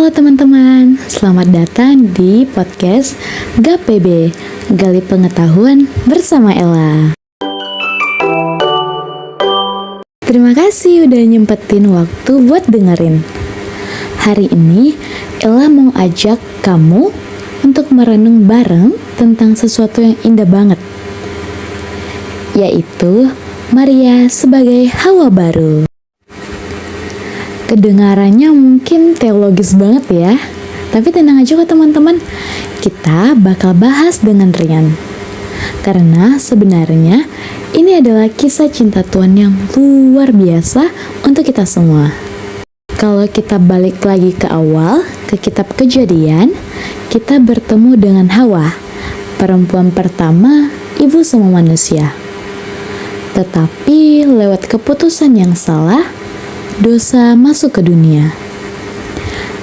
Halo teman-teman, selamat datang di podcast GAPB, Gali Pengetahuan bersama Ella. Terima kasih udah nyempetin waktu buat dengerin. Hari ini Ella mau ajak kamu untuk merenung bareng tentang sesuatu yang indah banget, yaitu Maria sebagai Hawa baru. Kedengarannya mungkin teologis banget ya, tapi tenang aja kok teman-teman, kita bakal bahas dengan ringan. Karena sebenarnya ini adalah kisah cinta Tuhan yang luar biasa untuk kita semua. Kalau kita balik lagi ke awal, ke kitab Kejadian, kita bertemu dengan Hawa, perempuan pertama, ibu semua manusia. Tetapi lewat keputusan yang salah, dosa masuk ke dunia.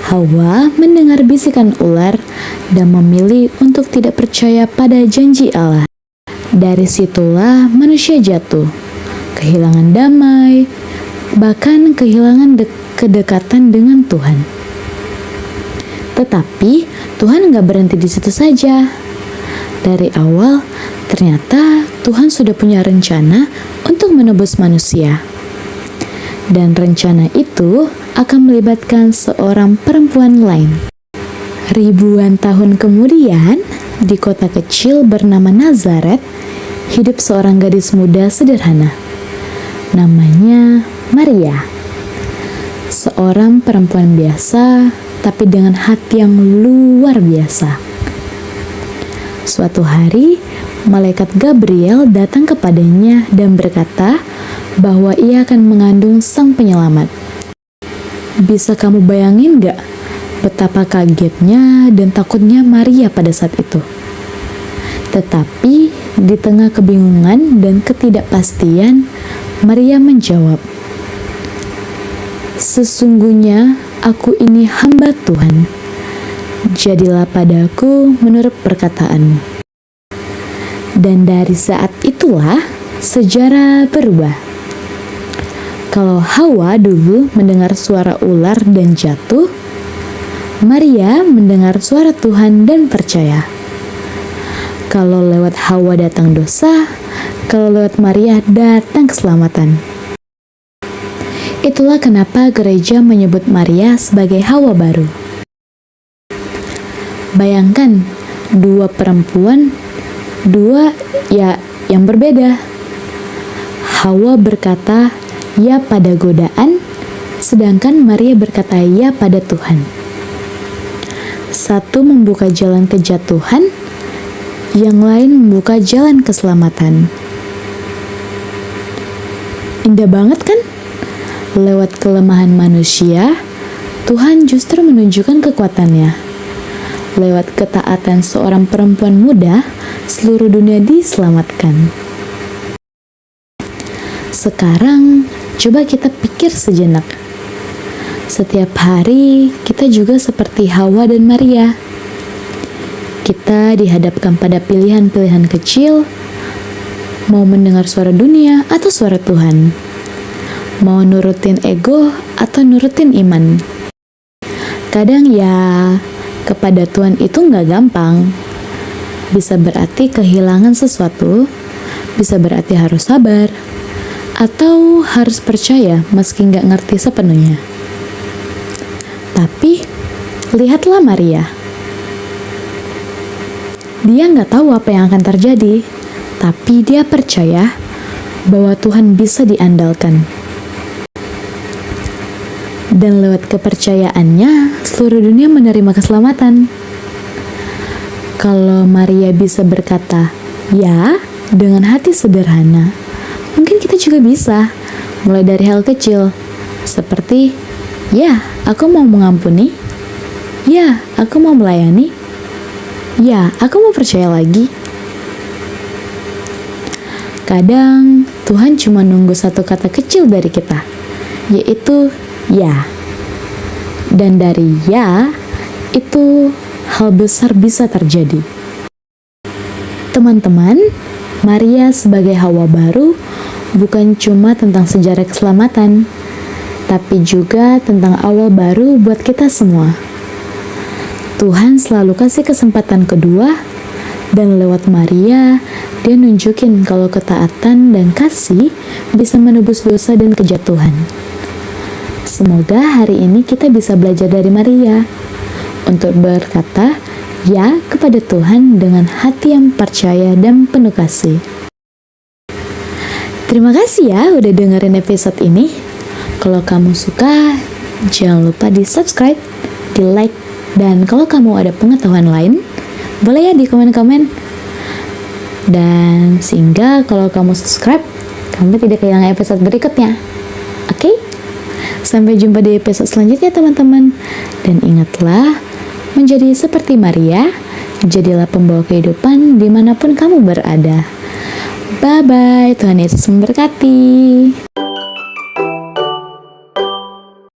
Hawa mendengar bisikan ular dan memilih untuk tidak percaya pada janji Allah. Dari situlah manusia jatuh, kehilangan damai, bahkan kehilangan kedekatan dengan Tuhan. Tetapi Tuhan gak berhenti di situ saja. Dari awal, ternyata Tuhan sudah punya rencana untuk menebus manusia. Dan rencana itu akan melibatkan seorang perempuan lain. Ribuan tahun kemudian, di kota kecil bernama Nazaret, hidup seorang gadis muda sederhana. Namanya Maria. Seorang perempuan biasa, tapi dengan hati yang luar biasa. Suatu hari, malaikat Gabriel datang kepadanya dan berkata bahwa ia akan mengandung sang penyelamat. Bisa kamu bayangin gak betapa kagetnya dan takutnya Maria pada saat itu? Tetapi di tengah kebingungan dan ketidakpastian, Maria menjawab, "Sesungguhnya aku ini hamba Tuhan. Jadilah padaku menurut perkataanmu." Dan dari saat itulah sejarah berubah. Kalau Hawa dulu mendengar suara ular dan jatuh, Maria mendengar suara Tuhan dan percaya. Kalau lewat Hawa datang dosa, kalau lewat Maria datang keselamatan. Itulah kenapa gereja menyebut Maria sebagai Hawa baru. Bayangkan, dua perempuan, yang berbeda. Hawa berkata ya pada godaan, sedangkan Maria berkata ya pada Tuhan. Satu membuka jalan kejatuhan, yang lain membuka jalan keselamatan. Indah banget kan? Lewat kelemahan manusia, Tuhan justru menunjukkan kekuatannya. Lewat ketaatan seorang perempuan muda, seluruh dunia diselamatkan. Sekarang, coba kita pikir sejenak. Setiap hari, kita juga seperti Hawa dan Maria. Kita dihadapkan pada pilihan-pilihan kecil, mau mendengar suara dunia atau suara Tuhan. Mau nurutin ego atau nurutin iman. Kadang ya, kepada Tuhan itu gak gampang. Bisa berarti kehilangan sesuatu, bisa berarti harus sabar, atau harus percaya meski nggak ngerti sepenuhnya. Tapi, lihatlah Maria. Dia nggak tahu apa yang akan terjadi, tapi dia percaya bahwa Tuhan bisa diandalkan. Dan lewat kepercayaannya, seluruh dunia menerima keselamatan. Kalau Maria bisa berkata, ya, dengan hati sederhana, mungkin kita juga bisa, mulai dari hal kecil, seperti, ya, aku mau mengampuni, ya, aku mau melayani, ya, aku mau percaya lagi. Kadang, Tuhan cuma nunggu satu kata kecil dari kita, yaitu, ya. Dan dari ya, itu hal besar bisa terjadi. Teman-teman, Maria sebagai Hawa baru bukan cuma tentang sejarah keselamatan, tapi juga tentang awal baru buat kita semua. Tuhan selalu kasih kesempatan kedua, dan lewat Maria, dia nunjukin kalau ketaatan dan kasih bisa menebus dosa dan kejatuhan. Semoga hari ini kita bisa belajar dari Maria untuk berkata ya kepada Tuhan dengan hati yang percaya dan penuh kasih. Terima kasih ya udah dengerin episode ini. Kalau kamu suka, jangan lupa di subscribe, di like, dan kalau kamu ada pengetahuan lain, boleh ya di komen-komen. Dan sehingga kalau kamu subscribe, kamu tidak kehilangan episode berikutnya. Oke? Sampai jumpa di episode selanjutnya teman-teman. Dan ingatlah, menjadi seperti Maria, jadilah pembawa kehidupan dimanapun kamu berada. Bye-bye, Tuhan Yesus memberkati.